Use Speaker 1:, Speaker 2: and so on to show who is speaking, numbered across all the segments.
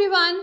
Speaker 1: everyone.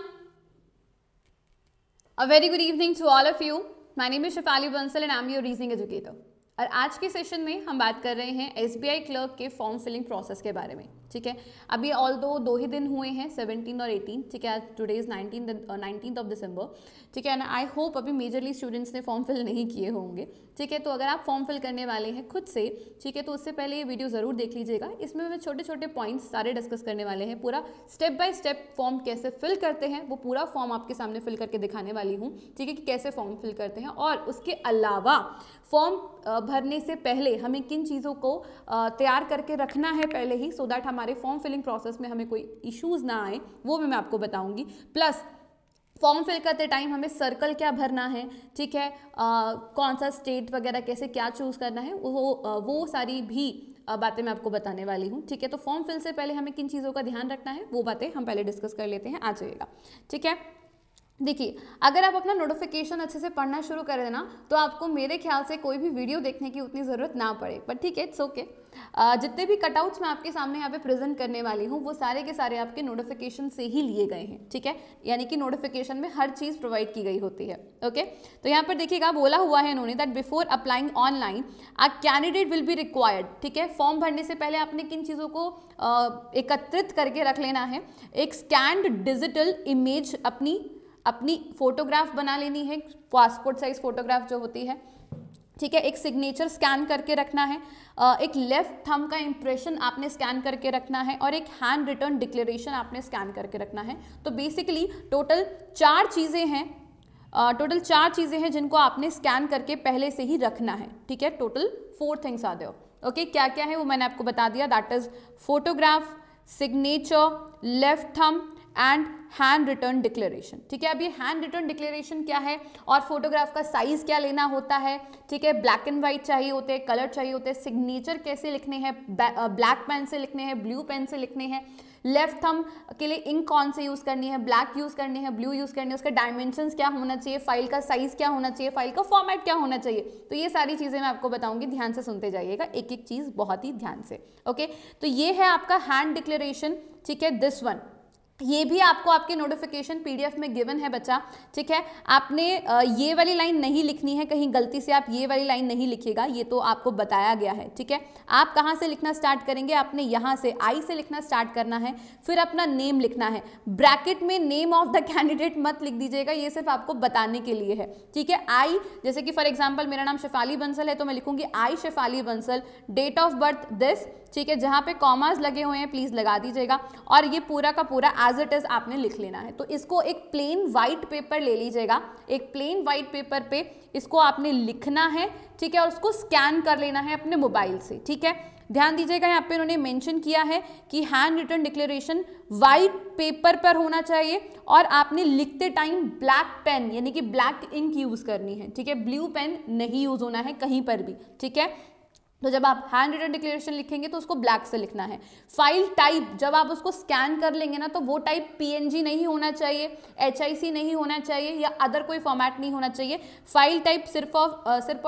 Speaker 1: A very good evening to all of you. My name is Shefali Bansal and I am your reasoning educator. और आज के session में हम बात कर रहे हैं SBI क्लर्क के फॉर्म फिलिंग प्रोसेस के बारे में. ठीक है, अभी ऑल दो ही दिन हुए हैं, 17 और 18. ठीक है, today is 19th of December. ठीक है ना, आई होप अभी मेजरली स्टूडेंट्स ने फॉर्म फिल नहीं किए होंगे. ठीक है, तो अगर आप फॉर्म फिल करने वाले हैं खुद से, ठीक है, तो उससे पहले ये वीडियो ज़रूर देख लीजिएगा. इसमें मैं छोटे छोटे पॉइंट्स सारे डिस्कस करने वाले हैं. पूरा स्टेप बाय स्टेप फॉर्म कैसे फिल करते हैं वो पूरा फॉर्म आपके सामने फिल करके दिखाने वाली हूँ. ठीक है, कि कैसे फॉर्म फिल करते हैं और उसके अलावा फॉर्म भरने से पहले हमें किन चीज़ों को तैयार करके रखना है पहले ही, सो दैट हमारे फॉर्म फिलिंग प्रोसेस में हमें कोई इश्यूज़ ना आए, वो भी मैं आपको बताऊंगी. प्लस फॉर्म फिल करते टाइम हमें सर्कल क्या भरना है, ठीक है, कौन सा स्टेट वगैरह कैसे क्या चूज़ करना है, वो सारी भी बातें मैं आपको बताने वाली हूँ. ठीक है, तो फॉर्म फिल से पहले हमें किन चीज़ों का ध्यान रखना है वो बातें हम पहले डिस्कस कर लेते हैं. आ जाइएगा. ठीक है, देखिए, अगर आप अपना नोटिफिकेशन अच्छे से पढ़ना शुरू कर देना तो आपको मेरे ख्याल से कोई भी वीडियो देखने की उतनी ज़रूरत ना पड़े. बट ठीक है, इट्स ओके. जितने भी कटआउट्स मैं आपके सामने यहाँ पे प्रेजेंट करने वाली हूँ वो सारे के सारे आपके नोटिफिकेशन से ही लिए गए हैं. ठीक है, यानी कि नोटिफिकेशन में हर चीज़ प्रोवाइड की गई होती है. ओके, तो यहाँ पर देखिएगा, बोला हुआ है इन्होंने that before applying online a candidate will be required. ठीक है, फॉर्म भरने से पहले आपने किन चीज़ों को एकत्रित करके रख लेना है. एक स्कैन्ड डिजिटल इमेज, अपनी फोटोग्राफ बना लेनी है, पासपोर्ट साइज फोटोग्राफ जो होती है. ठीक है, एक सिग्नेचर स्कैन करके रखना है, एक लेफ्ट थंब का इंप्रेशन आपने स्कैन करके रखना है और एक हैंड रिटर्न डिक्लेरेशन आपने स्कैन करके रखना है. तो बेसिकली टोटल चार चीज़ें हैं जिनको आपने स्कैन करके पहले से ही रखना है. ठीक है, total 4 things are there. Okay, क्या क्या है वो मैंने आपको बता दिया. That is photograph, signature, left thumb and hand written declaration. ठीक है, अब ये हैंड रिटर्न डिक्लेरेशन क्या है और फोटोग्राफ का साइज क्या लेना होता है. ठीक है, ब्लैक एंड व्हाइट चाहिए होते हैं, कलर चाहिए होते हैं, सिग्नेचर कैसे लिखने हैं, ब्लैक पेन से लिखने हैं, ब्लू पेन से लिखने हैं, लेफ्ट थंब के लिए इंक कौन से यूज़ करनी है, ब्लैक यूज़ करनी है, ब्लू यूज़ करनी है, उसका डायमेंशंस क्या होना चाहिए, फाइल का साइज क्या होना चाहिए, फाइल का फॉर्मेट क्या होना चाहिए. तो ये सारी चीज़ें मैं आपको बताऊंगी, ध्यान से सुनते जाइएगा, एक एक चीज़ बहुत ही ध्यान से. ओके, तो ये है आपका हैंड डिक्लेरेशन. ठीक है, दिस वन, ये भी आपको आपके नोटिफिकेशन पीडीएफ में गिवन है बच्चा. ठीक है, आपने ये वाली लाइन नहीं लिखनी है, कहीं गलती से आप ये वाली लाइन नहीं लिखिएगा, ये तो आपको बताया गया है. ठीक है, आप कहाँ से लिखना स्टार्ट करेंगे, आपने यहाँ से आई से लिखना स्टार्ट करना है, फिर अपना नेम लिखना है. ब्रैकेट में नेम ऑफ द कैंडिडेट मत लिख दीजिएगा, ये सिर्फ आपको बताने के लिए है. ठीक है, आई, जैसे कि फॉर एग्जाम्पल मेरा नाम शेफाली बंसल है तो मैं लिखूंगी I Shefali Bansal, date of birth this. ठीक है, जहाँ पे कॉमास लगे हुए हैं प्लीज़ लगा दीजिएगा और ये पूरा का पूरा एज इट इज़ आपने लिख लेना है. तो इसको एक प्लेन वाइट पेपर ले लीजिएगा, एक प्लेन वाइट पेपर पे इसको आपने लिखना है. ठीक है, और उसको स्कैन कर लेना है अपने मोबाइल से. ठीक है, ध्यान दीजिएगा, यहाँ पे उन्होंने मेंशन किया है कि hand written declaration white paper पर होना चाहिए और आपने लिखते टाइम ब्लैक पेन यानी कि ब्लैक इंक यूज़ करनी है. ठीक है, ब्लू पेन नहीं यूज़ होना है कहीं पर भी. ठीक है, तो जब आप हैंड रिटन डिक्लेरेशन लिखेंगे तो उसको ब्लैक से लिखना है. फाइल टाइप, जब आप उसको स्कैन कर लेंगे ना तो वो टाइप PNG नहीं होना चाहिए, HIC नहीं होना चाहिए या अदर कोई फॉर्मेट नहीं होना चाहिए. फाइल टाइप सिर्फ और सिर्फ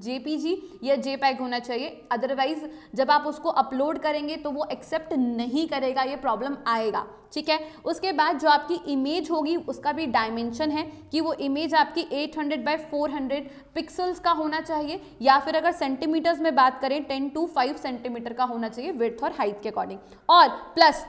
Speaker 1: JPG या JPEG होना चाहिए. अदरवाइज जब आप उसको अपलोड करेंगे तो वो एक्सेप्ट नहीं करेगा, ये प्रॉब्लम आएगा. ठीक है, उसके बाद जो आपकी इमेज होगी उसका भी डायमेंशन है कि वो इमेज आपकी 800 बाय 400 पिक्सल्स का होना चाहिए या फिर अगर सेंटीमीटर्स में बात करें 10 to 5 सेंटीमीटर का होना चाहिए विड्थ और हाइट के अकॉर्डिंग. और प्लस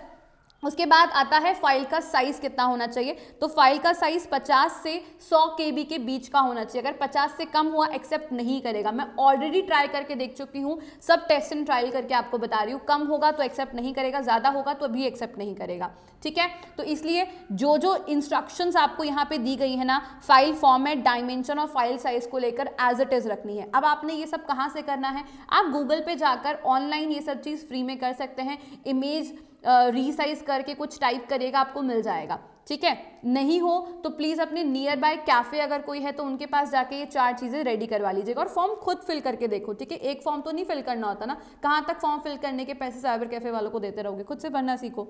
Speaker 1: उसके बाद आता है फाइल का साइज कितना होना चाहिए. तो फाइल का साइज 50 से 100 KB के बीच का होना चाहिए. अगर 50 से कम हुआ एक्सेप्ट नहीं करेगा. मैं ऑलरेडी ट्राई करके देख चुकी हूँ, सब टेस्ट एंड ट्रायल करके आपको बता रही हूँ. कम होगा तो एक्सेप्ट नहीं करेगा, ज़्यादा होगा तो भी एक्सेप्ट नहीं करेगा. ठीक है, तो इसलिए जो जो इंस्ट्रक्शंस आपको यहाँ पे दी गई है ना, फाइल फॉर्मेट, डायमेंशन और फाइल साइज को लेकर एज इट इज रखनी है. अब आपने ये सब कहाँ से करना है, आप गूगल पे जाकर ऑनलाइन ये सब चीज़ फ्री में कर सकते हैं. इमेज रीसाइज करके कुछ टाइप करिएगा, आपको मिल जाएगा. ठीक है, नहीं हो तो प्लीज़ अपने नियर बाय कैफ़े अगर कोई है तो उनके पास जाके ये 4 चीज़ें रेडी करवा लीजिएगा और फॉर्म खुद फिल करके देखो. ठीक है, एक फॉर्म तो नहीं फिल करना होता ना, कहाँ तक फॉर्म फिल करने के पैसे साइबर कैफ़े वालों को देते रहोगे, खुद से भरना सीखो.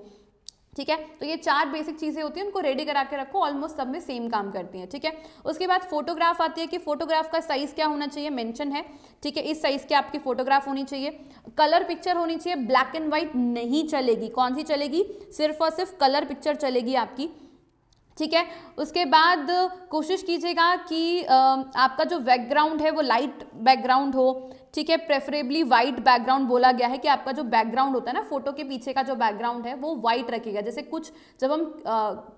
Speaker 1: ठीक है, तो ये 4 बेसिक चीज़ें होती हैं, उनको रेडी करा के रखो, ऑलमोस्ट सब में सेम काम करती हैं. ठीक है, उसके बाद फोटोग्राफ आती है कि फोटोग्राफ का साइज़ क्या होना चाहिए, मेंशन है. ठीक है, इस साइज़ की आपकी फोटोग्राफ होनी चाहिए. कलर पिक्चर होनी चाहिए, ब्लैक एंड व्हाइट नहीं चलेगी. कौन सी चलेगी, सिर्फ और सिर्फ कलर पिक्चर चलेगी आपकी. ठीक है। उसके बाद कोशिश कीजिएगा कि आपका जो बैकग्राउंड है वो लाइट बैकग्राउंड हो, ठीक है। प्रेफरेबली वाइट बैकग्राउंड बोला गया है कि आपका जो बैकग्राउंड होता है ना फोटो के पीछे का जो बैकग्राउंड है वो वाइट रखिएगा। जैसे कुछ जब हम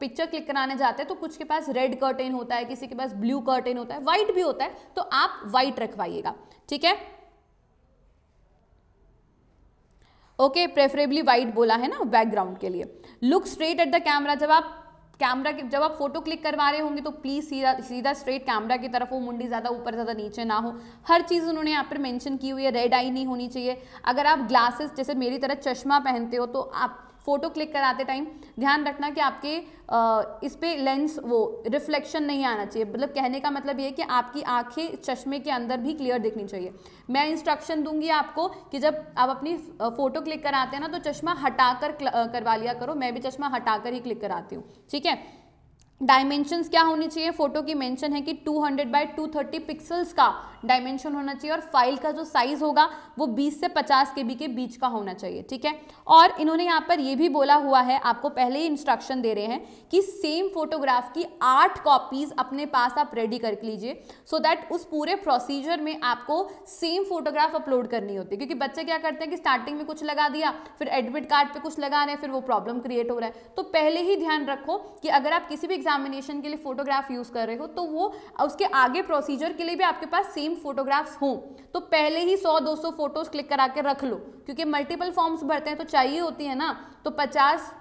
Speaker 1: पिक्चर क्लिक कराने जाते हैं तो कुछ के पास रेड कर्टेन होता है, किसी के पास ब्लू कर्टेन होता है, वाइट भी होता है, तो आप वाइट रखवाइएगा, ठीक है। ओके, प्रेफरेबली वाइट बोला है ना बैकग्राउंड के लिए। Look straight at the camera, जब आप फोटो क्लिक करवा रहे होंगे तो प्लीज सीधा स्ट्रेट कैमरा की तरफ हो, मुंडी ज्यादा ऊपर ज्यादा नीचे ना हो। हर चीज उन्होंने यहाँ पर मेंशन की हुई है। रेड आई नहीं होनी चाहिए। अगर आप ग्लासेस जैसे मेरी तरह चश्मा पहनते हो तो आप फोटो क्लिक कराते टाइम ध्यान रखना कि आपके इस पे लेंस वो रिफ्लेक्शन नहीं आना चाहिए। मतलब कहने का मतलब ये है कि आपकी आंखें चश्मे के अंदर भी क्लियर दिखनी चाहिए। मैं इंस्ट्रक्शन दूंगी आपको कि जब आप अपनी फोटो क्लिक कराते हैं ना तो चश्मा हटाकर करवा लिया करो। मैं भी चश्मा हटाकर ही क्लिक कराती हूँ, ठीक है। डायमेंशंस क्या होनी चाहिए, फोटो की मेंशन है कि 200 बाय 230 पिक्सल्स का डायमेंशन होना चाहिए और फाइल का जो साइज होगा वो 20 से 50 KB के बीच का होना चाहिए, ठीक है। और इन्होंने यहाँ पर ये भी बोला हुआ है, आपको पहले ही इंस्ट्रक्शन दे रहे हैं कि सेम फोटोग्राफ की 8 कॉपीज अपने पास आप रेडी कर लीजिए, सो दैट उस पूरे प्रोसीजर में आपको सेम फोटोग्राफ अपलोड करनी होती है। क्योंकि बच्चे क्या करते हैं कि स्टार्टिंग में कुछ लगा दिया, फिर एडमिट कार्ड पे कुछ लगा रहे हैं, फिर वो प्रॉब्लम क्रिएट हो रहा है। तो पहले ही ध्यान रखो कि अगर आप किसी भी एग्जामिनेशन के लिए फोटोग्राफ यूज कर रहे हो तो वो उसके आगे प्रोसीजर के लिए भी आपके पास सेम फोटोग्राफ्स हों। तो पहले ही 100-200 फोटोज क्लिक करा के रख लो, क्योंकि मल्टीपल फॉर्म्स भरते हैं तो चाहिए होती है ना, तो 50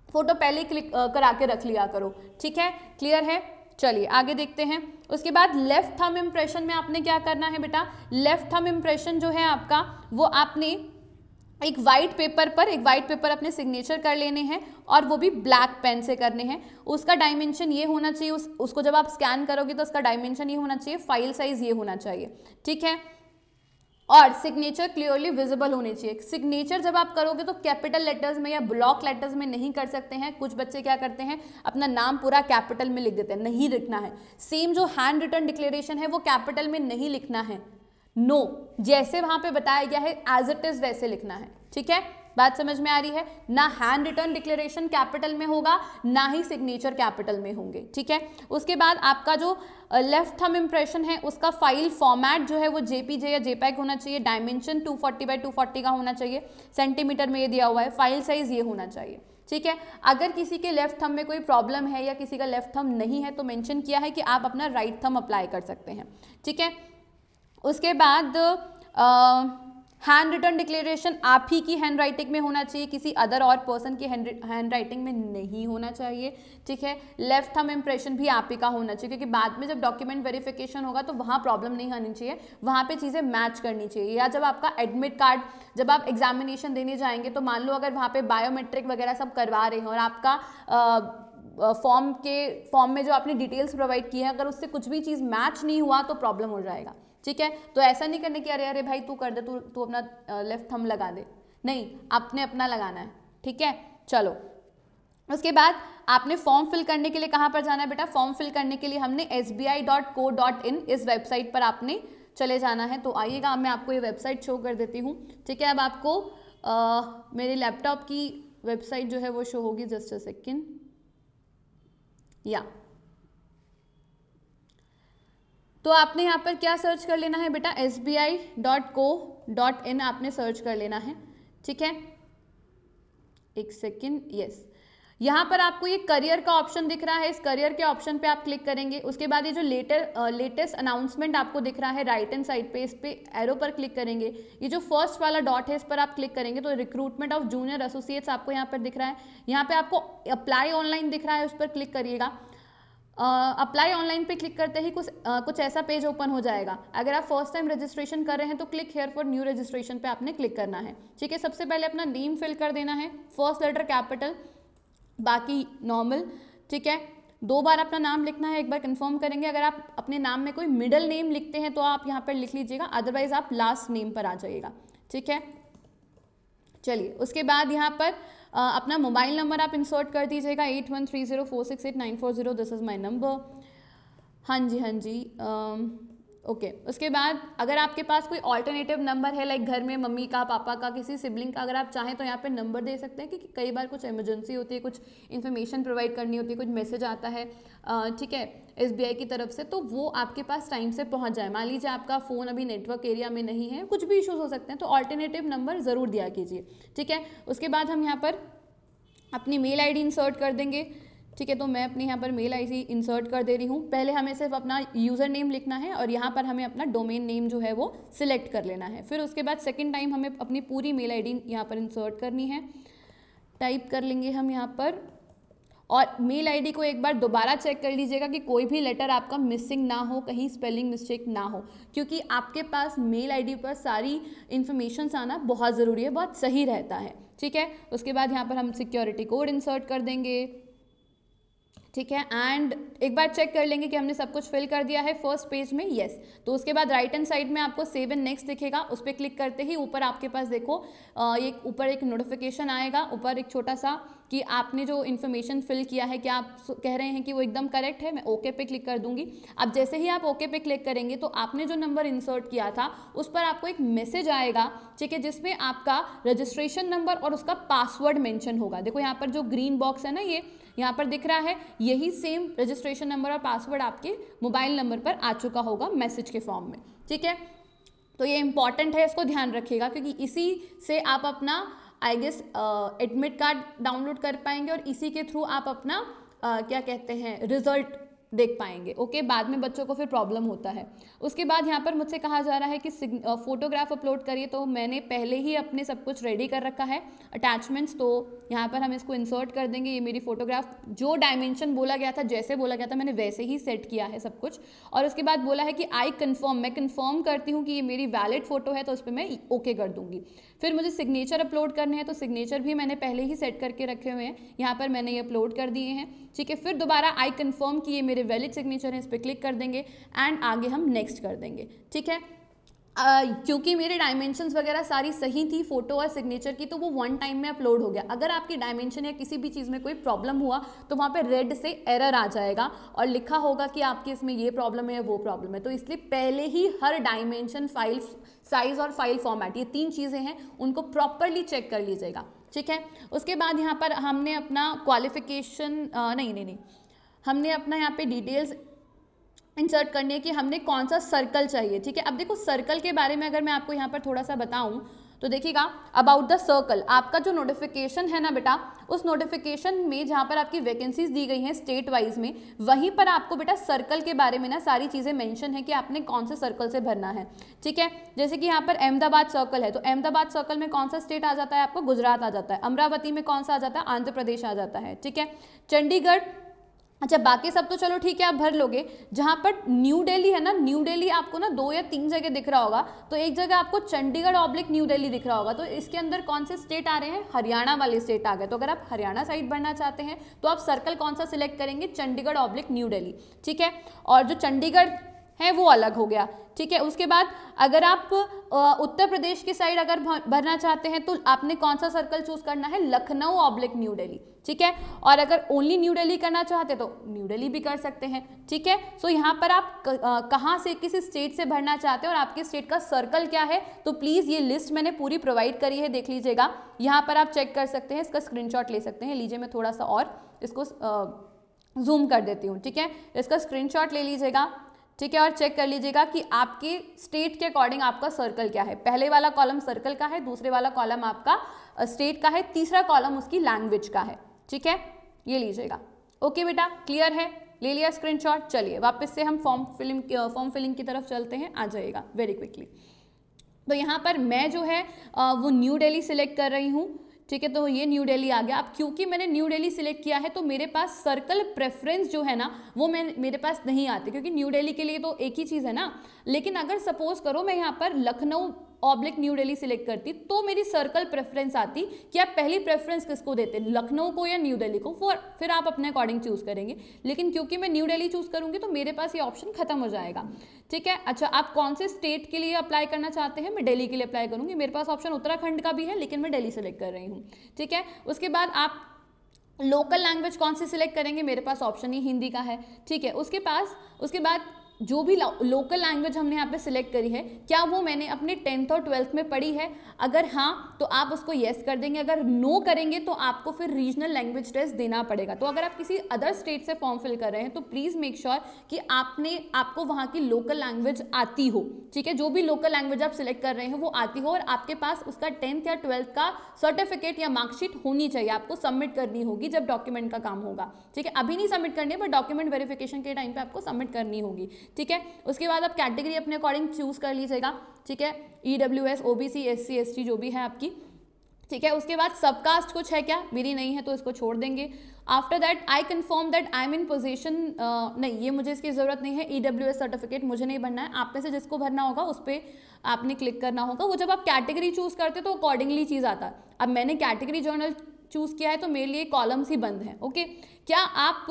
Speaker 1: फोटो पहले ही क्लिक करा के रख लिया करो, ठीक है। क्लियर है, चलिए आगे देखते हैं। उसके बाद लेफ्ट थंब इंप्रेशन में आपने क्या करना है बेटा, लेफ्ट थंब इंप्रेशन जो है आपका वो आपने एक वाइट पेपर अपने सिग्नेचर कर लेने हैं और वो भी ब्लैक पेन से करने हैं। उसका डायमेंशन ये होना चाहिए, उसको जब आप स्कैन करोगे तो उसका डायमेंशन ये होना चाहिए, फाइल साइज ये होना चाहिए, ठीक है। और सिग्नेचर क्लियरली विजिबल होनी चाहिए। सिग्नेचर जब आप करोगे तो कैपिटल लेटर्स में या ब्लॉक लेटर्स में नहीं कर सकते हैं। कुछ बच्चे क्या करते हैं अपना नाम पूरा कैपिटल में लिख देते हैं, नहीं लिखना है। सेम जो हैंड रिटन डिक्लेरेशन है वो कैपिटल में नहीं लिखना है, नो, जैसे वहां पे बताया गया है एज इट इज वैसे लिखना है, ठीक है। बात समझ में आ रही है ना। हैंड रिटन डिक्लेरेशन कैपिटल में होगा, ना ही सिग्नेचर कैपिटल में होंगे, ठीक है। उसके बाद आपका जो लेफ्ट थंब इंप्रेशन है उसका फाइल फॉर्मेट जो है वो जेपीजे या जेपैग होना चाहिए। डायमेंशन 240 बाय 240 का होना चाहिए, सेंटीमीटर में ये दिया हुआ है। फाइल साइज ये होना चाहिए, ठीक है। अगर किसी के लेफ्ट थंब में कोई प्रॉब्लम है या किसी का लेफ्ट थंब नहीं है तो मेंशन किया है कि आप अपना राइट थंब अप्लाई कर सकते हैं, ठीक है। उसके बाद हैंड रिटन डिक्लेरेशन आप ही की हैंड राइटिंग में होना चाहिए, किसी अदर और पर्सन की हैंड राइटिंग में नहीं होना चाहिए, ठीक है। लेफ्ट थंब इंप्रेशन भी आप ही का होना चाहिए, क्योंकि बाद में जब डॉक्यूमेंट वेरिफिकेशन होगा तो वहाँ प्रॉब्लम नहीं आनी चाहिए, वहाँ पे चीज़ें मैच करनी चाहिए। या जब आपका एडमिट कार्ड, जब आप एग्जामिनेशन देने जाएंगे तो मान लो अगर वहाँ पे बायोमेट्रिक वगैरह सब करवा रहे हैं और आपका फॉर्म में जो आपने डिटेल्स प्रोवाइड की है अगर उससे कुछ भी चीज़ मैच नहीं हुआ तो प्रॉब्लम हो जाएगा, ठीक है। तो ऐसा नहीं करने की अरे भाई तू कर दे, तू अपना लेफ्ट थंब लगा दे, नहीं, आपने अपना लगाना है, ठीक है। चलो उसके बाद आपने फॉर्म फिल करने के लिए कहाँ पर जाना है बेटा, फॉर्म फिल करने के लिए हमने sbi.co.in इस वेबसाइट पर आपने चले जाना है। तो आइएगा, मैं आपको ये वेबसाइट शो कर देती हूँ, ठीक है। अब आपको मेरे लैपटॉप की वेबसाइट जो है वो शो होगी, जस्ट अ सेकेंड, या तो आपने यहाँ पर क्या सर्च कर लेना है बेटा, sbi.co.in आपने सर्च कर लेना है, ठीक है। एक सेकेंड, यस, यहाँ पर आपको ये करियर का ऑप्शन दिख रहा है, इस करियर के ऑप्शन पे आप क्लिक करेंगे। उसके बाद ये जो लेटेस्ट अनाउंसमेंट आपको दिख रहा है राइट हैंड साइड पे, इस पे एरो पर क्लिक करेंगे। ये जो फर्स्ट वाला डॉट है इस पर आप क्लिक करेंगे तो रिक्रूटमेंट ऑफ जूनियर एसोसिएट्स आपको यहाँ पर दिख रहा है। यहाँ पे आपको अप्लाई ऑनलाइन दिख रहा है, उस पर क्लिक करिएगा। अप्लाई ऑनलाइन पे क्लिक करते ही कुछ ऐसा पेज ओपन हो जाएगा। अगर आप फर्स्ट टाइम रजिस्ट्रेशन कर रहे हैं तो click here for new registration पे आपने क्लिक करना है, ठीक है। सबसे पहले अपना नेम फिल कर देना है, फर्स्ट लेटर कैपिटल, बाकी नॉर्मल, ठीक है। 2 बार अपना नाम लिखना है, एक बार कंफर्म करेंगे। अगर आप अपने नाम में कोई मिडिल नेम लिखते हैं तो आप यहाँ पर लिख लीजिएगा, अदरवाइज आप लास्ट नेम पर आ जाइएगा, ठीक है। चलिए उसके बाद यहाँ पर अपना मोबाइल नंबर आप इंसर्ट कर दीजिएगा, 8130468940, दिस इज़ माई नंबर। हाँ जी, ओके उसके बाद अगर आपके पास कोई ऑल्टरनेटिव नंबर है, लाइक घर में मम्मी का, पापा का, किसी सिबलिंग का, अगर आप चाहें तो यहाँ पे नंबर दे सकते हैं, कि कई बार कुछ इमरजेंसी होती है, कुछ इन्फॉर्मेशन प्रोवाइड करनी होती है, कुछ मैसेज आता है, ठीक है, SBI की तरफ से, तो वो आपके पास टाइम से पहुँच जाए। मान लीजिए आपका फ़ोन अभी नेटवर्क एरिया में नहीं है, कुछ भी इशूज़ हो सकते हैं, तो ऑल्टरनेटिव नंबर ज़रूर दिया कीजिए, ठीक है। उसके बाद हम यहाँ पर अपनी मेल ID इंसर्ट कर देंगे, ठीक है। तो मैं अपने यहाँ पर मेल ID इंसर्ट कर दे रही हूँ। पहले हमें सिर्फ अपना यूज़र नेम लिखना है और यहाँ पर हमें अपना डोमेन नेम जो है वो सिलेक्ट कर लेना है। फिर उसके बाद सेकंड टाइम हमें अपनी पूरी मेल ID यहाँ पर इंसर्ट करनी है, टाइप कर लेंगे हम यहाँ पर, और मेल ID को एक बार दोबारा चेक कर लीजिएगा कि कोई भी लेटर आपका मिसिंग ना हो, कहीं स्पेलिंग मिस्टेक ना हो, क्योंकि आपके पास मेल ID पर सारी इन्फॉर्मेशन आना बहुत ज़रूरी है, बहुत सही रहता है, ठीक है। उसके बाद यहाँ पर हम सिक्योरिटी कोड इंसर्ट कर देंगे, ठीक है। एंड एक बार चेक कर लेंगे कि हमने सब कुछ फिल कर दिया है फर्स्ट पेज में, येस। तो उसके बाद राइट हैंड साइड में आपको सेव एंड नेक्स्ट दिखेगा, उस पर क्लिक करते ही ऊपर आपके पास देखो एक ऊपर एक नोटिफिकेशन आएगा, ऊपर एक छोटा सा कि आपने जो इन्फॉर्मेशन फिल किया है, क्या आप कह रहे हैं कि वो एकदम करेक्ट है। मैं ओके पे क्लिक कर दूंगी। अब जैसे ही आप ओके पे क्लिक करेंगे तो आपने जो नंबर इंसर्ट किया था उस पर आपको एक मैसेज आएगा, ठीक है, जिसमें आपका रजिस्ट्रेशन नंबर और उसका पासवर्ड मेंशन होगा। देखो यहाँ पर जो ग्रीन बॉक्स है ना, ये यहाँ पर दिख रहा है, यही सेम रजिस्ट्रेशन नंबर और पासवर्ड आपके मोबाइल नंबर पर आ चुका होगा मैसेज के फॉर्म में, ठीक है। तो ये इंपॉर्टेंट है, इसको ध्यान रखिएगा, क्योंकि इसी से आप अपना I guess admit card download कर पाएंगे और इसी के थ्रू आप अपना क्या कहते हैं रिजल्ट देख पाएंगे। ओके, बाद में बच्चों को फिर प्रॉब्लम होता है। उसके बाद यहाँ पर मुझसे कहा जा रहा है कि फोटोग्राफ अपलोड करिए, तो मैंने पहले ही अपने सब कुछ रेडी कर रखा है अटैचमेंट्स, तो यहाँ पर हम इसको इंसर्ट कर देंगे। ये मेरी फोटोग्राफ जो डायमेंशन बोला गया था, जैसे बोला गया था, मैंने वैसे ही सेट किया है सब कुछ। और उसके बाद बोला है कि आई कन्फर्म, मैं कन्फर्म करती हूँ कि ये मेरी वैलिड फोटो है, तो उस पर मैं ओके कर दूंगी। फिर मुझे सिग्नेचर अपलोड करने हैं, तो सिग्नेचर भी मैंने पहले ही सेट करके रखे हुए हैं, यहाँ पर मैंने ये अपलोड कर दिए हैं, ठीक है। फिर दोबारा आई कन्फर्म कि ये मेरे वैलिड सिग्नेचर है, इस पर क्लिक कर देंगे एंड आगे हम नेक्स्ट कर देंगे, ठीक है। क्योंकि मेरे डायमेंशंस वगैरह सारी सही थी फोटो और सिग्नेचर की, तो वो वन टाइम में अपलोड हो गया। अगर आपकी डायमेंशन या किसी भी चीज़ में कोई प्रॉब्लम हुआ तो वहाँ पे रेड से एरर आ जाएगा और लिखा होगा कि आपके इसमें ये प्रॉब्लम है, वो प्रॉब्लम है। तो इसलिए पहले ही हर डायमेंशन, फाइल साइज और फाइल फॉर्मेट, ये 3 चीज़ें हैं, उनको प्रॉपरली चेक कर लीजिएगा, ठीक है। उसके बाद यहाँ पर हमने अपना क्वालिफिकेशन हमने अपना यहाँ पे डिटेल्स इंसर्ट करनी है कि हमने कौन सा सर्कल चाहिए, ठीक है। अब देखो सर्कल के बारे में अगर मैं आपको यहाँ पर थोड़ा सा बताऊँ तो देखिएगा, अबाउट द सर्कल, आपका जो नोटिफिकेशन है ना बेटा, उस नोटिफिकेशन में जहाँ पर आपकी वैकेंसीज दी गई हैं स्टेट वाइज में, वहीं पर आपको बेटा सर्कल के बारे में ना सारी चीज़ें मेंशन है कि आपने कौन से सर्कल से भरना है, ठीक है। जैसे कि यहाँ पर अहमदाबाद सर्कल है, तो अहमदाबाद सर्कल में कौन सा स्टेट आ जाता है आपको, गुजरात आ जाता है। अमरावती में कौन सा आ जाता है, आंध्र प्रदेश आ जाता है, ठीक है। चंडीगढ़, अच्छा बाकी सब तो चलो ठीक है आप भर लोगे। जहाँ पर न्यू दिल्ली है ना, न्यू दिल्ली आपको ना 2 या 3 जगह दिख रहा होगा, तो एक जगह आपको चंडीगढ़ ऑब्लिक न्यू दिल्ली दिख रहा होगा, तो इसके अंदर कौन से स्टेट आ रहे हैं, हरियाणा वाले स्टेट आ गए। तो अगर आप हरियाणा साइड भरना चाहते हैं तो आप सर्कल कौन सा सिलेक्ट करेंगे, चंडीगढ़ ऑब्लिक न्यू दिल्ली, ठीक है। और जो चंडीगढ़ है वो अलग हो गया, ठीक है। उसके बाद अगर आप उत्तर प्रदेश की साइड अगर भरना चाहते हैं तो आपने कौन सा सर्कल चूज करना है, लखनऊ ऑब्लिक न्यू दिल्ली, ठीक है। और अगर ओनली न्यू दिल्ली करना चाहते तो न्यू दिल्ली भी कर सकते हैं, ठीक है। सो यहाँ पर आप कहाँ से, किस स्टेट से भरना चाहते हैं और आपके स्टेट का सर्कल क्या है, तो प्लीज़ ये लिस्ट मैंने पूरी प्रोवाइड करी है, देख लीजिएगा। यहाँ पर आप चेक कर सकते हैं, इसका स्क्रीनशॉट ले सकते हैं। लीजिए मैं थोड़ा सा और इसको जूम कर देती हूँ, ठीक है। इसका स्क्रीनशॉट ले लीजिएगा, ठीक है, और चेक कर लीजिएगा कि आपके स्टेट के अकॉर्डिंग आपका सर्कल क्या है। पहले वाला कॉलम सर्कल का है, दूसरे वाला कॉलम आपका स्टेट का है, तीसरा कॉलम उसकी लैंग्वेज का है, ठीक है। ये लीजिएगा। ओके बेटा, क्लियर है, ले लिया स्क्रीनशॉट। चलिए वापस से हम फॉर्म फिलिंग की तरफ चलते हैं, आ जाइएगा वेरी क्विकली। तो यहाँ पर मैं जो है वो न्यू दिल्ली सिलेक्ट कर रही हूँ, ठीक है। तो ये न्यू दिल्ली आ गया। अब क्योंकि मैंने न्यू दिल्ली सिलेक्ट किया है तो मेरे पास सर्कल प्रेफरेंस जो है ना वो मेरे पास नहीं आती, क्योंकि न्यू दिल्ली के लिए तो एक ही चीज़ है ना। लेकिन अगर सपोज करो मैं यहाँ पर Lucknow oblique new Delhi select करती तो मेरी सर्कल प्रेफरेंस आती कि आप पहली प्रेफरेंस किसको देते, लखनऊ को या न्यू दिल्ली को, फिर आप अपने अकॉर्डिंग चूज करेंगे। लेकिन क्योंकि मैं न्यू दिल्ली चूज करूंगी तो मेरे पास ये ऑप्शन खत्म हो जाएगा, ठीक है। अच्छा, आप कौन से स्टेट के लिए अप्लाई करना चाहते हैं, मैं दिल्ली के लिए अप्लाई करूंगी। मेरे पास ऑप्शन उत्तराखंड का भी है लेकिन मैं दिल्ली सेलेक्ट कर रही हूँ, ठीक है। उसके बाद आप लोकल लैंग्वेज कौन सी सिलेक्ट करेंगे, मेरे पास ऑप्शन ही हिंदी का है, ठीक है। उसके बाद जो भी लोकल लैंग्वेज हमने यहाँ पे सिलेक्ट करी है क्या वो मैंने अपने 10th और 12th में पढ़ी है? अगर हाँ तो आप उसको येस कर देंगे, अगर नो करेंगे तो आपको फिर रीजनल लैंग्वेज टेस्ट देना पड़ेगा। तो अगर आप किसी अदर स्टेट से फॉर्म फिल कर रहे हैं तो प्लीज़ मेक श्योर कि आपको वहाँ की लोकल लैंग्वेज आती हो, ठीक है? जो भी लोकल लैंग्वेज आप सिलेक्ट कर रहे हैं वो आती हो और आपके पास उसका 10th या 12th का सर्टिफिकेट या मार्कशीट होनी चाहिए। आपको सबमिट करनी होगी जब डॉक्यूमेंट का काम होगा, ठीक है? अभी नहीं सबमिट करनी है बट डॉक्यूमेंट वेरिफिकेशन के टाइम पे आपको सबमिट करनी होगी, ठीक है? उसके बाद आप कैटेगरी अपने अकॉर्डिंग चूज कर लीजिएगा, ठीक है? EWS, OBC, SC, ST जो भी है आपकी, ठीक है? उसके बाद सबकास्ट कुछ है क्या? मेरी नहीं है तो इसको छोड़ देंगे। After that I confirm that I am in position, नहीं ये मुझे इसकी ज़रूरत नहीं है। EWS सर्टिफिकेट मुझे नहीं भरना है, आप में से जिसको भरना होगा उस पर आपने क्लिक करना होगा। वो जब आप कैटेगरी चूज करते तो अकॉर्डिंगली चीज़ आता है। अब मैंने कैटेगरी जर्नल चूज किया है तो मेरे लिए कॉलम्स ही बंद हैं, ओके? क्या आप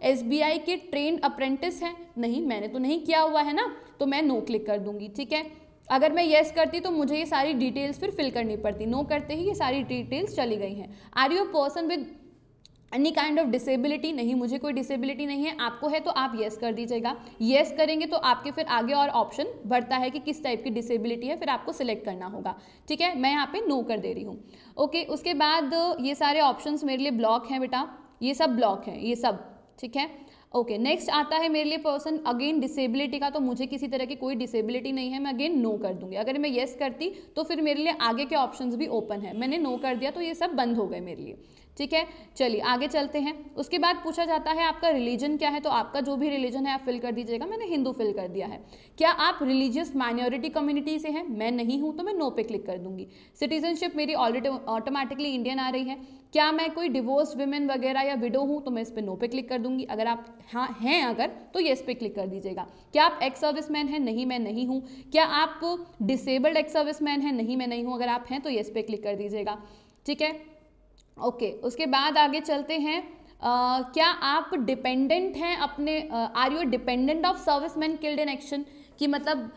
Speaker 1: SBI के ट्रेंड अप्रेंटिस हैं? नहीं, मैंने तो नहीं किया हुआ है ना, तो मैं नो क्लिक कर दूंगी, ठीक है? अगर मैं येस करती तो मुझे ये सारी डिटेल्स फिर फिल करनी पड़ती, नो करते ही ये सारी डिटेल्स चली गई हैं। Are you a person with any kind of disability? नहीं, मुझे कोई डिसेबिलिटी नहीं है। आपको है तो आप येस कर दीजिएगा। येस करेंगे तो आपके फिर आगे और ऑप्शन बढ़ता है कि किस टाइप की डिसेबिलिटी है, फिर आपको सिलेक्ट करना होगा, ठीक है? मैं यहाँ पे नो कर दे रही हूँ, ओके? उसके बाद ये सारे ऑप्शंस मेरे लिए ब्लॉक हैं बेटा, ये सब ब्लॉक हैं, ये सब, ठीक है? ओके, नेक्स्ट आता है मेरे लिए पर्सन अगेन डिसेबिलिटी का, तो मुझे किसी तरह की कोई डिसेबिलिटी नहीं है, मैं अगेन नो कर दूंगी। अगर मैं येस करती तो फिर मेरे लिए आगे के ऑप्शंस भी ओपन है, मैंने नो कर दिया तो ये सब बंद हो गए मेरे लिए, ठीक है? चलिए आगे चलते हैं। उसके बाद पूछा जाता है आपका रिलीजन क्या है, तो आपका जो भी रिलीजन है आप फिल कर दीजिएगा। मैंने हिंदू फिल कर दिया है। क्या आप रिलीजियस माइनॉरिटी कम्युनिटी से हैं? मैं नहीं हूं तो मैं नो पे क्लिक कर दूंगी। सिटीजनशिप मेरी ऑलरेडी ऑटोमेटिकली इंडियन आ रही है। क्या मैं कोई डिवोर्स विमेन वगैरह या विडो हूं तो मैं इस पर नो पे क्लिक कर दूंगी। अगर आप हाँ हैं अगर तो येस पे क्लिक कर दीजिएगा। क्या आप एक्स सर्विसमैन हैं? नहीं, मैं नहीं हूं। क्या आप डिसेबल्ड एक्स सर्विसमैन हैं? नहीं, मैं नहीं हूं। अगर आप हैं तो येस पे क्लिक कर दीजिएगा, ठीक है? ओके, उसके बाद आगे चलते हैं। क्या आप डिपेंडेंट हैं अपने, are you dependent of serviceman killed in action? कि मतलब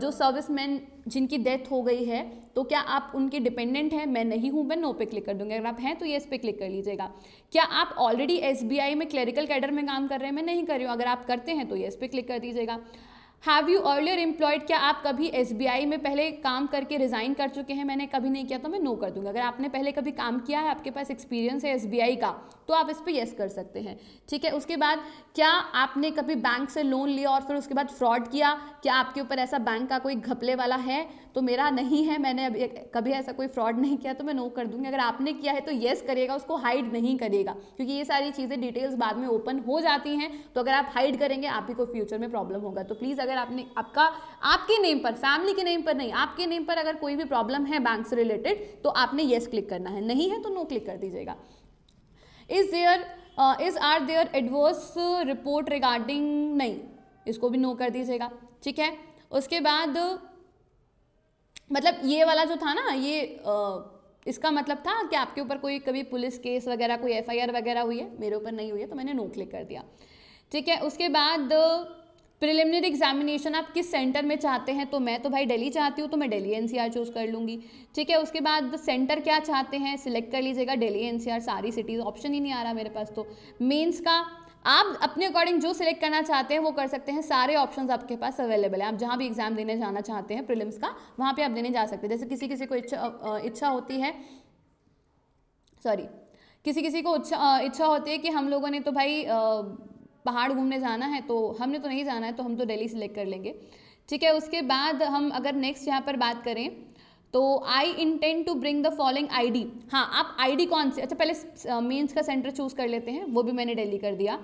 Speaker 1: जो सर्विसमैन जिनकी डेथ हो गई है तो क्या आप उनके डिपेंडेंट हैं? मैं नहीं हूं, मैं नो पे क्लिक कर दूंगी। अगर आप हैं तो येस पे क्लिक कर लीजिएगा। क्या आप ऑलरेडी SBI में क्लरिकल कैडर में काम कर रहे हैं? मैं नहीं कर रही हूँ। अगर आप करते हैं तो येस पे क्लिक कर दीजिएगा। Have you earlier employed? क्या आप कभी SBI में पहले काम करके रिजाइन कर चुके हैं? मैंने कभी नहीं किया तो मैं नो कर दूंगा। अगर आपने पहले कभी काम किया है, आपके पास एक्सपीरियंस है SBI का, तो आप इस पर येस कर सकते हैं, ठीक है? उसके बाद क्या आपने कभी बैंक से लोन लिया और फिर उसके बाद फ्रॉड किया? क्या आपके ऊपर ऐसा बैंक का कोई घपले वाला है? तो मेरा नहीं है, मैंने अभी कभी ऐसा कोई फ्रॉड नहीं किया तो मैं नो कर दूंगी। अगर आपने किया है तो येस करिएगा, उसको हाइड नहीं करिएगा, क्योंकि ये सारी चीज़ें डिटेल्स बाद में ओपन हो जाती हैं। तो अगर आप हाइड करेंगे आप ही को फ्यूचर में प्रॉब्लम होगा। तो प्लीज़ अगर आपने आपके नेम पर, फैमिली के नेम पर नहीं, आपके नेम पर अगर कोई भी प्रॉब्लम है बैंक से रिलेटेड तो आपने येस क्लिक करना है, नहीं है तो नो क्लिक कर दीजिएगा। Are there adverse report regarding? नहीं, इसको भी नो कर दीजिएगा, ठीक है? उसके बाद मतलब ये वाला जो था ना, ये इसका मतलब था कि आपके ऊपर कोई कभी पुलिस केस वगैरह, कोई FIR वगैरह हुई है, मेरे ऊपर नहीं हुई है तो मैंने नो क्लिक कर दिया, ठीक है? उसके बाद प्रिलिमिनरी एग्जामिनेशन आप किस सेंटर में चाहते हैं? तो मैं तो भाई दिल्ली चाहती हूँ तो मैं दिल्ली NCR चूज़ कर लूँगी, ठीक है? उसके बाद सेंटर क्या चाहते हैं सिलेक्ट कर लीजिएगा, दिल्ली NCR, सारी सिटीज़, ऑप्शन ही नहीं आ रहा मेरे पास। तो मेंस का आप अपने अकॉर्डिंग जो सिलेक्ट करना चाहते हैं वो कर सकते हैं, सारे ऑप्शंस आपके पास अवेलेबल है। आप जहाँ भी एग्जाम देने जाना चाहते हैं प्रीलिम्स का, वहाँ पे आप देने जा सकते हैं। जैसे किसी किसी को इच्छा होती है, सॉरी, किसी को इच्छा होती है कि हम लोगों ने तो भाई पहाड़ घूमने जाना है, तो हमने तो नहीं जाना है तो हम तो दिल्ली सिलेक्ट कर लेंगे, ठीक है? उसके बाद हम अगर नेक्स्ट यहाँ पर बात करें तो I intend to bring the following ID। हाँ, आप ID कौन से, अच्छा पहले मेंस का सेंटर चूज कर लेते हैं, वो भी मैंने दिल्ली कर दिया।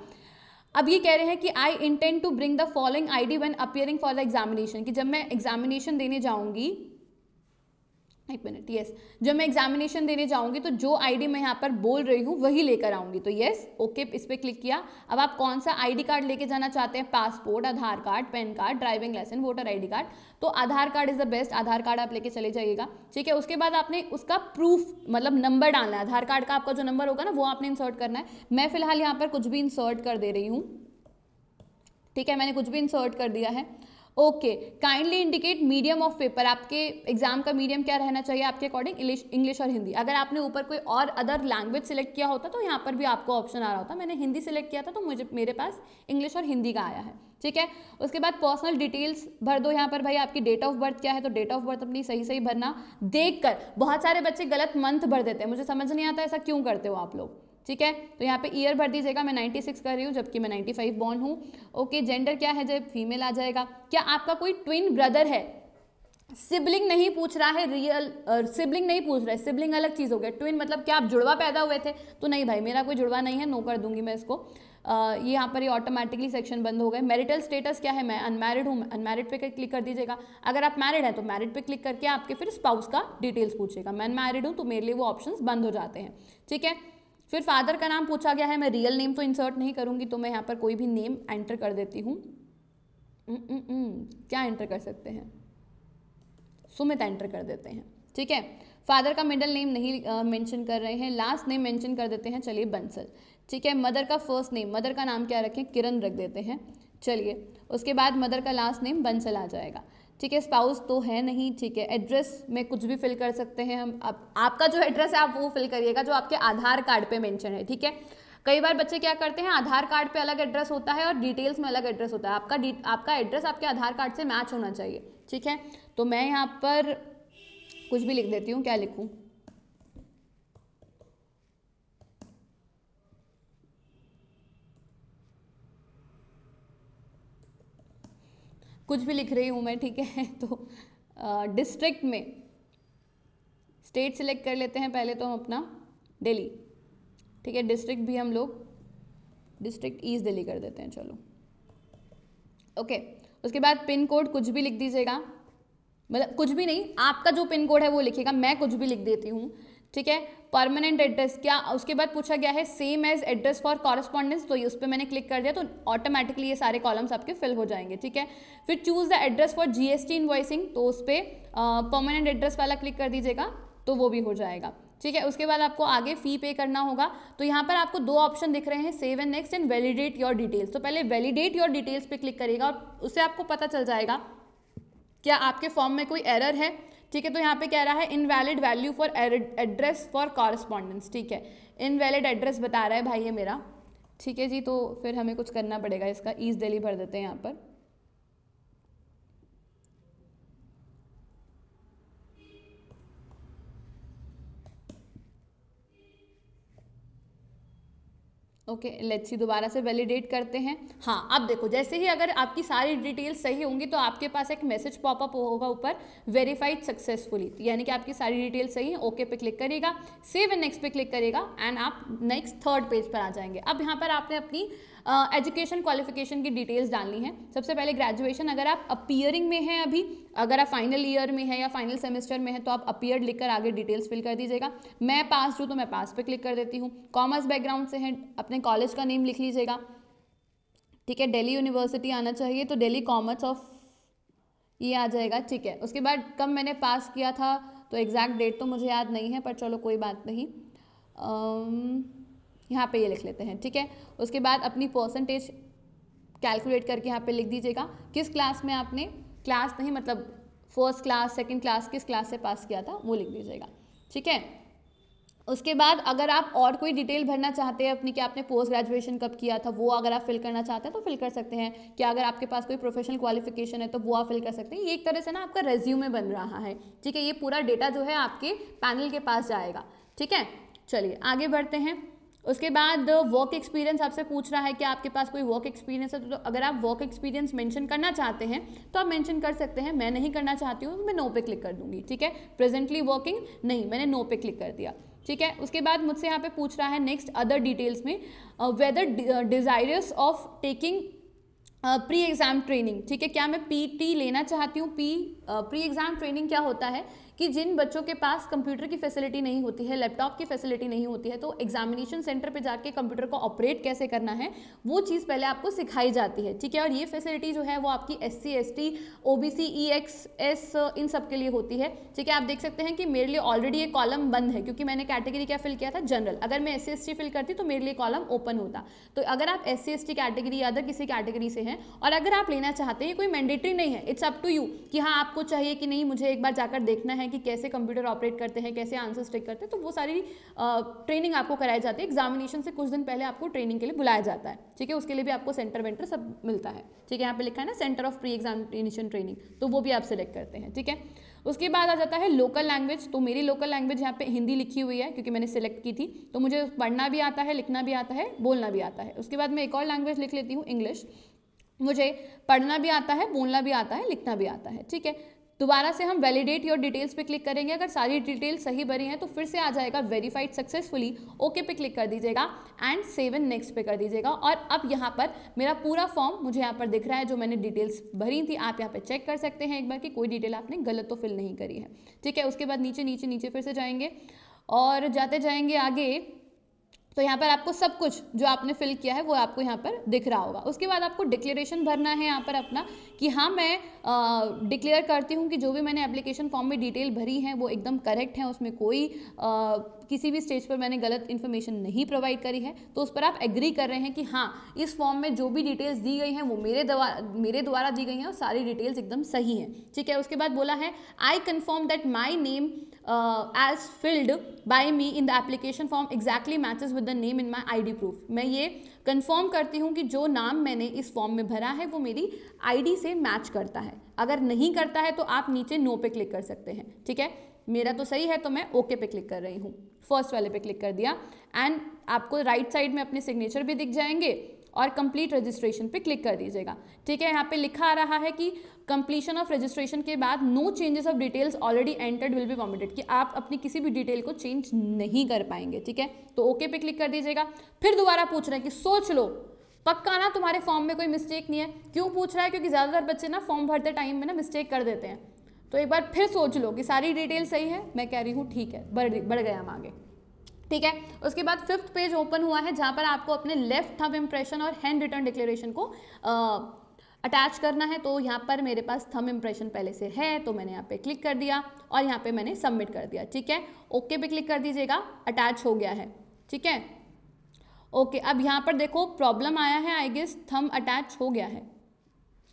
Speaker 1: अब ये कह रहे हैं कि I intend to bring the following ID when appearing for the examination, कि जब मैं एग्जामिनेशन देने जाऊंगी, एक मिनट, यस, जब मैं एग्जामिनेशन देने जाऊंगी तो जो ID मैं यहाँ पर बोल रही हूँ वही लेकर आऊंगी। तो यस, ओके, इस पर क्लिक किया। अब आप कौन सा ID कार्ड लेके जाना चाहते हैं? Passport, Aadhaar card, PAN card, driving licence, voter ID card. तो Aadhaar card is the best, Aadhaar card आप लेके चले जाइएगा, ठीक है? उसके बाद आपने उसका प्रूफ, मतलब नंबर डालना है, आधार कार्ड का आपका जो नंबर होगा ना वो आपने इंसर्ट करना है। मैं फिलहाल यहाँ पर कुछ भी इंसर्ट कर दे रही हूँ, ठीक है? मैंने कुछ भी इंसर्ट कर दिया है। Okay, kindly indicate medium of paper, आपके एग्जाम का मीडियम क्या रहना चाहिए आपके अकॉर्डिंग, इंग्लिश और हिंदी। अगर आपने ऊपर कोई और अदर लैंग्वेज सिलेक्ट किया होता तो यहाँ पर भी आपको ऑप्शन आ रहा होता, मैंने हिंदी सिलेक्ट किया था तो मेरे पास इंग्लिश और हिंदी का आया है, ठीक है। उसके बाद पर्सनल डिटेल्स भर दो यहाँ पर भाई, आपकी डेट ऑफ बर्थ क्या है, तो डेट ऑफ बर्थ अपनी सही भरना। देखकर बहुत सारे बच्चे गलत मंथ भर देते हैं, मुझे समझ नहीं आता ऐसा क्यों करते हो आप लोग, ठीक है। तो यहाँ पे ईयर भर दीजिएगा, मैं 96 कर रही हूँ जबकि मैं 95 बॉर्न हूँ। ओके, जेंडर क्या है, जब फीमेल आ जाएगा। क्या आपका कोई ट्विन ब्रदर है, सिबलिंग नहीं पूछ रहा है, रियल सिबलिंग नहीं पूछ रहा है, सिबलिंग अलग चीज़ हो गया, ट्विन मतलब क्या आप जुड़वा पैदा हुए थे, तो नहीं भाई मेरा कोई जुड़वा नहीं है, नो कर दूंगी मैं इसको। ये यहाँ पर ये ऑटोमेटिकली सेक्शन बंद हो गए। मैरिटल स्टेटस क्या है, मैं अनमैरिड हूँ, अनमैरिड पे क्लिक कर दीजिएगा। अगर आप मैरिड हैं तो मैरिड पे क्लिक करके आपके फिर स्पाउस का डिटेल्स पूछेगा, मैं अनमैरिड हूँ तो मेरे लिए वो ऑप्शंस बंद हो जाते हैं, ठीक है। फिर फादर का नाम पूछा गया है, मैं रियल नेम तो इंसर्ट नहीं करूँगी, तो मैं यहाँ पर कोई भी नेम एंटर कर देती हूँ। क्या एंटर कर सकते हैं, सुमित एंटर कर देते हैं, ठीक है। फादर का मिडिल नेम नहीं मेंशन कर रहे हैं, लास्ट नेम मेंशन कर देते हैं, चलिए बंसल, ठीक है। मदर का फर्स्ट नेम, मदर का नाम क्या रखें, किरण रख देते हैं, चलिए। उसके बाद मदर का लास्ट नेम बंसल आ जाएगा, ठीक है। स्पाउस तो है नहीं, ठीक है। एड्रेस में कुछ भी फिल कर सकते हैं हम, आपका जो एड्रेस है आप वो फिल करिएगा जो आपके आधार कार्ड पे मेंशन है, ठीक है। कई बार बच्चे क्या करते हैं, आधार कार्ड पे अलग एड्रेस होता है और डिटेल्स में अलग एड्रेस होता है, आपका एड्रेस आपके आधार कार्ड से मैच होना चाहिए, ठीक है। तो मैं यहाँ पर कुछ भी लिख देती हूँ, क्या लिखूँ, कुछ भी लिख रही हूँ मैं, ठीक है। तो डिस्ट्रिक्ट में स्टेट सिलेक्ट कर लेते हैं पहले तो हम अपना, दिल्ली, ठीक है। डिस्ट्रिक्ट भी हम लोग डिस्ट्रिक्ट ईस्ट दिल्ली कर देते हैं, चलो ओके। उसके बाद पिन कोड कुछ भी लिख दीजिएगा, मतलब कुछ भी नहीं, आपका जो पिन कोड है वो लिखिएगा, मैं कुछ भी लिख देती हूँ, ठीक है। परमानेंट एड्रेस क्या, उसके बाद पूछा गया है same as address for correspondence, तो उस पर मैंने क्लिक कर दिया तो ऑटोमेटिकली ये सारे कॉलम्स आपके फिल हो जाएंगे, ठीक है। फिर choose the address for GST invoicing, तो उस पर परमानेंट एड्रेस वाला क्लिक कर दीजिएगा तो वो भी हो जाएगा, ठीक है। उसके बाद आपको आगे फी पे करना होगा, तो यहाँ पर आपको दो ऑप्शन दिख रहे हैं, save and next and validate your details. तो पहले वैलिडेट योर डिटेल्स पे क्लिक करिएगा और उससे आपको पता चल जाएगा क्या आपके फॉर्म में कोई एरर है, ठीक है। तो यहाँ पे कह रहा है invalid value for address for correspondence, ठीक है। इनवैलिड एड्रेस बता रहा है भाई ये मेरा, ठीक है जी। तो फिर हमें कुछ करना पड़ेगा, इसका ईस्ट दिल्ली भर देते हैं यहाँ पर, ओके। लेट्स सी, दोबारा से वैलिडेट करते हैं। हाँ, अब देखो जैसे ही अगर आपकी सारी डिटेल्स सही होंगी तो आपके पास एक मैसेज पॉपअप होगा ऊपर, वेरीफाइड सक्सेसफुली, यानी कि आपकी सारी डिटेल्स सही है। ओके पे क्लिक करिएगा, सेव एंड नेक्स्ट पे क्लिक करिएगा एंड आप नेक्स्ट थर्ड पेज पर आ जाएंगे। अब यहाँ पर आपने अपनी एजुकेशन क्वालिफिकेशन की डिटेल्स डालनी है। सबसे पहले ग्रेजुएशन, अगर आप अपीयरिंग में हैं अभी, अगर आप फाइनल ईयर में है या फाइनल सेमेस्टर में है तो आप अपीयर्ड लिखकर आगे डिटेल्स फिल कर दीजिएगा। मैं पास हूँ तो मैं पास पे क्लिक कर देती हूँ। कॉमर्स बैकग्राउंड से हैं, अपने कॉलेज का नेम लिख लीजिएगा, ठीक है। दिल्ली यूनिवर्सिटी आना चाहिए तो दिल्ली कॉमर्स ऑफ ये आ जाएगा, ठीक है। उसके बाद कब मैंने पास किया था तो एग्जैक्ट डेट तो मुझे याद नहीं है, पर चलो कोई बात नहीं, यहाँ पे ये लिख लेते हैं, ठीक है। उसके बाद अपनी परसेंटेज कैलकुलेट करके यहाँ पे लिख दीजिएगा, किस क्लास में आपने, क्लास नहीं मतलब फर्स्ट क्लास सेकंड क्लास, किस क्लास से पास किया था वो लिख दीजिएगा, ठीक है। उसके बाद अगर आप और कोई डिटेल भरना चाहते हैं अपनी कि आपने पोस्ट ग्रेजुएशन कब किया था, वो अगर आप फिल करना चाहते हैं तो फिल कर सकते हैं। क्या अगर आपके पास कोई प्रोफेशनल क्वालिफिकेशन है तो वो आप फिल कर सकते हैं। ये एक तरह से ना आपका रेज्यूमे बन रहा है, ठीक है। ये पूरा डेटा जो है आपके पैनल के पास जाएगा, ठीक है। चलिए आगे बढ़ते हैं। उसके बाद वर्क एक्सपीरियंस आपसे पूछ रहा है कि आपके पास कोई वर्क एक्सपीरियंस है, तो अगर आप वर्क एक्सपीरियंस मेंशन करना चाहते हैं तो आप मेंशन कर सकते हैं। मैं नहीं करना चाहती हूँ, मैं नो पे क्लिक कर दूंगी, ठीक है। प्रेजेंटली वर्किंग नहीं, मैंने नो पे क्लिक कर दिया, ठीक है। उसके बाद मुझसे यहाँ पे पूछ रहा है नेक्स्ट अदर डिटेल्स में, whether desirous of taking pre exam training, ठीक है। क्या मैं पीटी लेना चाहती हूँ? प्री एग्ज़ाम ट्रेनिंग क्या होता है कि जिन बच्चों के पास कंप्यूटर की फैसिलिटी नहीं होती है, लैपटॉप की फैसिलिटी नहीं होती है, तो एग्जामिनेशन सेंटर पे जाके कंप्यूटर को ऑपरेट कैसे करना है वो चीज़ पहले आपको सिखाई जाती है, ठीक है। और ये फैसिलिटी जो है वो आपकी SC ST OBC EXS इन सब के लिए होती है, ठीक है। आप देख सकते हैं कि मेरे लिए ऑलरेडी ये कॉलम बंद है क्योंकि मैंने कैटेगरी क्या फिल किया था, जनरल। अगर मैं SC ST फिल करती तो मेरे लिए कॉलम ओपन होता। तो अगर आप SC ST कैटेगरी या अदर किसी कैटेगरी से हैं और अगर आप लेना चाहते हैं, कोई मैंडेटरी नहीं है, इट्स अप टू यू कि हाँ आपको चाहिए कि नहीं, मुझे एक बार जाकर देखना है कि कैसे कंप्यूटर ऑपरेट करते हैं, कैसे आंसर्स टिक करते हैं, तो वो सारी ट्रेनिंग आपको कराई जाती है। एग्जामिनेशन से कुछ दिन पहले आपको ट्रेनिंग के लिए बुलाया जाता है, ठीक है। उसके लिए भी आपको सेंटर वेंटर सब मिलता है, ठीक है। यहाँ पे लिखा है ना centre of pre examination training, तो वो भी आप सिलेक्ट करते हैं, ठीक है। उसके बाद आ जाता है लोकल लैंग्वेज। तो मेरी लोकल लैंग्वेज यहाँ पे हिंदी लिखी हुई है क्योंकि मैंने सिलेक्ट की थी, तो मुझे पढ़ना भी आता है, लिखना भी आता है, बोलना भी आता है। उसके बाद मैं एक और लैंग्वेज लिख लेती हूँ, इंग्लिश। मुझे पढ़ना भी आता है, बोलना भी आता है, लिखना भी आता है, ठीक है। दोबारा से हम वैलिडेट योर डिटेल्स पे क्लिक करेंगे। अगर सारी डिटेल्स सही भरी हैं तो फिर से आ जाएगा वेरीफाइड सक्सेसफुली, ओके पे क्लिक कर दीजिएगा एंड सेव एंड नेक्स्ट पे कर दीजिएगा। और अब यहाँ पर मेरा पूरा फॉर्म मुझे यहाँ पर दिख रहा है, जो मैंने डिटेल्स भरी थी। आप यहाँ पे चेक कर सकते हैं एक बार कि कोई डिटेल आपने गलत तो फिल नहीं करी है, ठीक है। उसके बाद नीचे नीचे नीचे फिर से जाएंगे और जाते जाएंगे आगे, तो यहाँ पर आपको सब कुछ जो आपने फिल किया है वो आपको यहाँ पर दिख रहा होगा। उसके बाद आपको डिक्लेरेशन भरना है यहाँ पर अपना कि हाँ मैं डिक्लेयर करती हूँ कि जो भी मैंने एप्लीकेशन फॉर्म में डिटेल भरी है वो एकदम करेक्ट है, उसमें कोई किसी भी स्टेज पर मैंने गलत इन्फॉर्मेशन नहीं प्रोवाइड करी है। तो उस पर आप एग्री कर रहे हैं कि हाँ इस फॉर्म में जो भी डिटेल्स दी गई हैं वो मेरे द्वारा दी गई हैं और सारी डिटेल्स एकदम सही हैं, ठीक है। उसके बाद बोला है I confirm that my name as filled by me in the application form exactly matches with the name in my ID proof। मैं ये कंफर्म करती हूँ कि जो नाम मैंने इस फॉर्म में भरा है वो मेरी ID से मैच करता है। अगर नहीं करता है तो आप नीचे नो पे क्लिक कर सकते हैं, ठीक है। मेरा तो सही है तो मैं ओके पे क्लिक कर रही हूँ, फर्स्ट वाले पे क्लिक कर दिया एंड आपको राइट साइड में अपने सिग्नेचर भी दिख जाएंगे और कंप्लीट रजिस्ट्रेशन पे क्लिक कर दीजिएगा, ठीक है। यहाँ पे लिखा आ रहा है कि कंप्लीशन ऑफ रजिस्ट्रेशन के बाद no changes of details already entered will be permitted, कि आप अपनी किसी भी डिटेल को चेंज नहीं कर पाएंगे, ठीक है। तो ओके पे क्लिक कर दीजिएगा। फिर दोबारा पूछ रहे हैं कि सोच लो पक्का ना तुम्हारे फॉर्म में कोई मिस्टेक नहीं है। क्यों पूछ रहा है? क्योंकि ज़्यादातर बच्चे ना फॉर्म भरते टाइम में ना मिस्टेक कर देते हैं। तो एक बार फिर सोच लो कि सारी डिटेल सही है। मैं कह रही हूँ ठीक है, बढ़ गए हम आगे, ठीक है। उसके बाद 5th पेज ओपन हुआ है जहाँ पर आपको अपने लेफ्ट थंब इम्प्रेशन और हैंड रिटर्न डिक्लेरेशन को अटैच करना है। तो यहाँ पर मेरे पास थंब इम्प्रेशन पहले से है तो मैंने यहाँ पे क्लिक कर दिया और यहाँ पे मैंने सबमिट कर दिया, ठीक है। ओके पे क्लिक कर दीजिएगा, अटैच हो गया है, ठीक है। ओके, अब यहाँ पर देखो प्रॉब्लम आया है, आई गेस थंब अटैच हो गया है,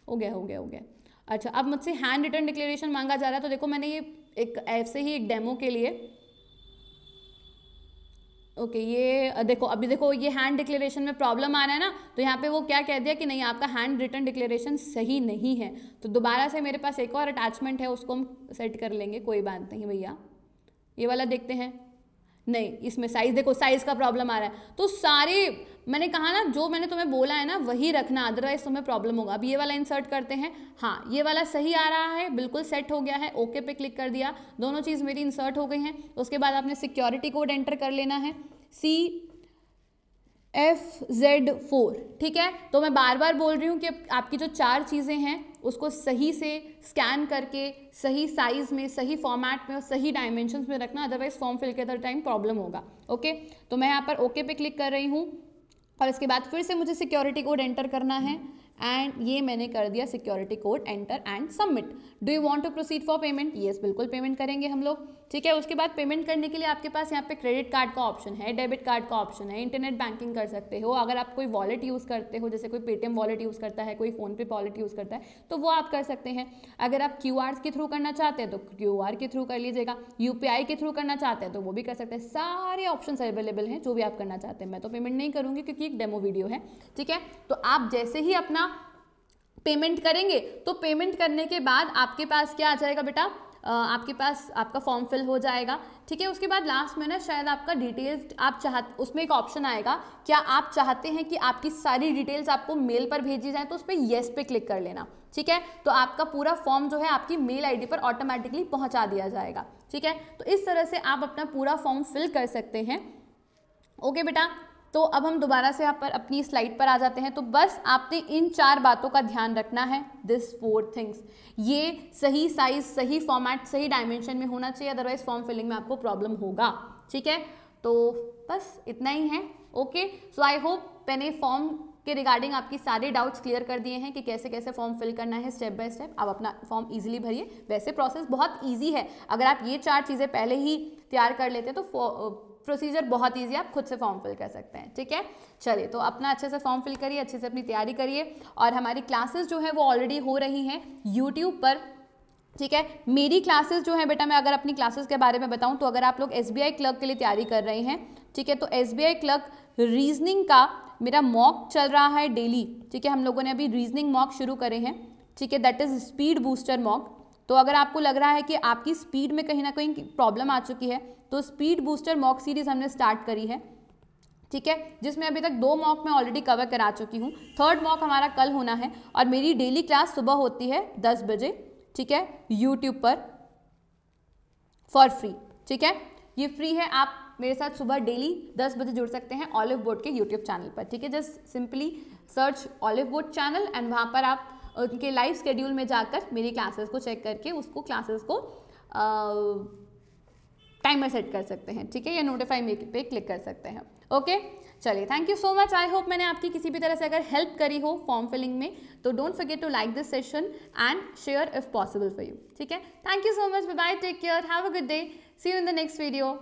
Speaker 1: हो गया। अच्छा, अब मुझसे हैंड रिटर्न डिक्लेरेशन मांगा जा रहा है। तो देखो मैंने ये एक ऐसे ही एक डेमो के लिए ओके ये देखो, अभी देखो ये हैंड डिक्लेरेशन में प्रॉब्लम आ रहा है ना, तो यहाँ पे वो क्या कह दिया कि नहीं आपका हैंड रिटन डिक्लेरेशन सही नहीं है। तो दोबारा से मेरे पास एक और अटैचमेंट है, उसको हम सेट कर लेंगे, कोई बात नहीं भैया। ये वाला देखते हैं, नहीं इसमें साइज देखो, साइज का प्रॉब्लम आ रहा है। तो सारे मैंने कहा ना जो मैंने तुम्हें बोला है ना वही रखना, अदरवाइज तुम्हें प्रॉब्लम होगा। अब ये वाला इंसर्ट करते हैं, हाँ ये वाला सही आ रहा है, बिल्कुल सेट हो गया है। ओके पे क्लिक कर दिया, दोनों चीज़ मेरी इंसर्ट हो गई हैं। उसके बाद आपने सिक्योरिटी कोड एंटर कर लेना है CFZ4, ठीक है। तो मैं बार बार बोल रही हूँ कि आपकी जो 4 चीज़ें हैं उसको सही से स्कैन करके सही साइज़ में, सही फॉर्मेट में और सही डायमेंशंस में रखना, अदरवाइज फॉर्म फिल करते टाइम प्रॉब्लम होगा। ओके, तो मैं यहाँ पर ओके पे क्लिक कर रही हूँ और इसके बाद फिर से मुझे सिक्योरिटी कोड एंटर करना है एंड ये मैंने कर दिया security code enter and submit. Do you want to proceed for payment? Yes, बिल्कुल पेमेंट करेंगे हम लोग, ठीक है। उसके बाद पेमेंट करने के लिए आपके पास यहाँ पे क्रेडिट कार्ड का ऑप्शन है, डेबिट कार्ड का ऑप्शन है, इंटरनेट बैंकिंग कर सकते हो। अगर आप कोई वॉलेट यूज़ करते हो, जैसे कोई पेटीएम वॉलेट यूज़ करता है, कोई फ़ोनपे वॉलेट यूज़ करता है, तो वो आप कर सकते हैं। अगर आप QR के थ्रू करना चाहते हैं तो QR के थ्रू कर लीजिएगा, UPI के थ्रू करना चाहते हैं तो वो भी कर सकते हैं। सारे ऑप्शन अवेलेबल हैं जो भी आप करना चाहते हैं। मैं तो पेमेंट नहीं करूँगी क्योंकि एक डेमो वीडियो है, ठीक है। तो आप जैसे ही अपना पेमेंट करेंगे तो पेमेंट करने के बाद आपके पास क्या आ जाएगा बेटा, आपके पास आपका फॉर्म फिल हो जाएगा, ठीक है। उसके बाद लास्ट में ना शायद आपका डिटेल्स आप उसमें एक ऑप्शन आएगा, क्या आप चाहते हैं कि आपकी सारी डिटेल्स आपको मेल पर भेजी जाए, तो उस पर येस पे क्लिक कर लेना, ठीक है। तो आपका पूरा फॉर्म जो है आपकी मेल ID पर ऑटोमेटिकली पहुंचा दिया जाएगा, ठीक है। तो इस तरह से आप अपना पूरा फॉर्म फिल कर सकते हैं। ओके बेटा, तो अब हम दोबारा से यहाँ पर अपनी स्लाइड पर आ जाते हैं। तो बस आपने इन 4 बातों का ध्यान रखना है, दिस 4 थिंग्स। ये सही साइज, सही फॉर्मेट, सही डायमेंशन में होना चाहिए, अदरवाइज फॉर्म फिलिंग में आपको प्रॉब्लम होगा। ठीक है, तो बस इतना ही है। ओके, सो आई होप मैंने फॉर्म के रिगार्डिंग आपकी सारे डाउट्स क्लियर कर दिए हैं कि कैसे कैसे फॉर्म फिल करना है स्टेप बाय स्टेप। आप अपना फॉर्म इजीली भरिए। वैसे प्रोसेस बहुत इजी है, अगर आप ये 4 चीज़ें पहले ही तैयार कर लेते तो प्रोसीजर बहुत ईजी, आप खुद से फॉर्म फिल कर सकते हैं। ठीक है, चलिए, तो अपना अच्छे से फॉर्म फिल करिए, अच्छे से अपनी तैयारी करिए। और हमारी क्लासेस जो है वो ऑलरेडी हो रही हैं यूट्यूब पर। ठीक है, मेरी क्लासेस जो है बेटा, मैं अगर अपनी क्लासेस के बारे में बताऊं तो अगर आप लोग SBI क्लर्क के लिए तैयारी कर रहे हैं, ठीक है, तो SBI क्लर्क रीजनिंग का मेरा मॉक चल रहा है डेली। ठीक है, हम लोगों ने अभी रीजनिंग मॉक शुरू करे हैं। ठीक है, that is speed booster mock. तो अगर आपको लग रहा है कि आपकी स्पीड में कहीं ना कहीं प्रॉब्लम आ चुकी है, तो स्पीड बूस्टर मॉक सीरीज हमने स्टार्ट करी है। ठीक है, जिसमें अभी तक 2 मॉक मैं ऑलरेडी कवर करा चुकी हूँ। 3rd मॉक हमारा कल होना है और मेरी डेली क्लास सुबह होती है 10 बजे। ठीक है, यूट्यूब पर फॉर फ्री। ठीक है, ये फ्री है, आप मेरे साथ सुबह डेली 10 बजे जुड़ सकते हैं ऑलिव बोर्ड के यूट्यूब चैनल पर। ठीक है, just simply search olive board channel and वहाँ पर आप उनके लाइव शेड्यूल में जाकर मेरी क्लासेस को चेक करके उसको क्लासेस को टाइमर सेट कर सकते हैं। ठीक है, या नोटिफाई मी पे क्लिक कर सकते हैं। ओके, चलिए, thank you so much. I hope मैंने आपकी किसी भी तरह से अगर हेल्प करी हो फॉर्म फिलिंग में, तो don't forget to like this session and share if possible for you. ठीक है, thank you so much, bye bye, take care, have a good day, see you in the next video.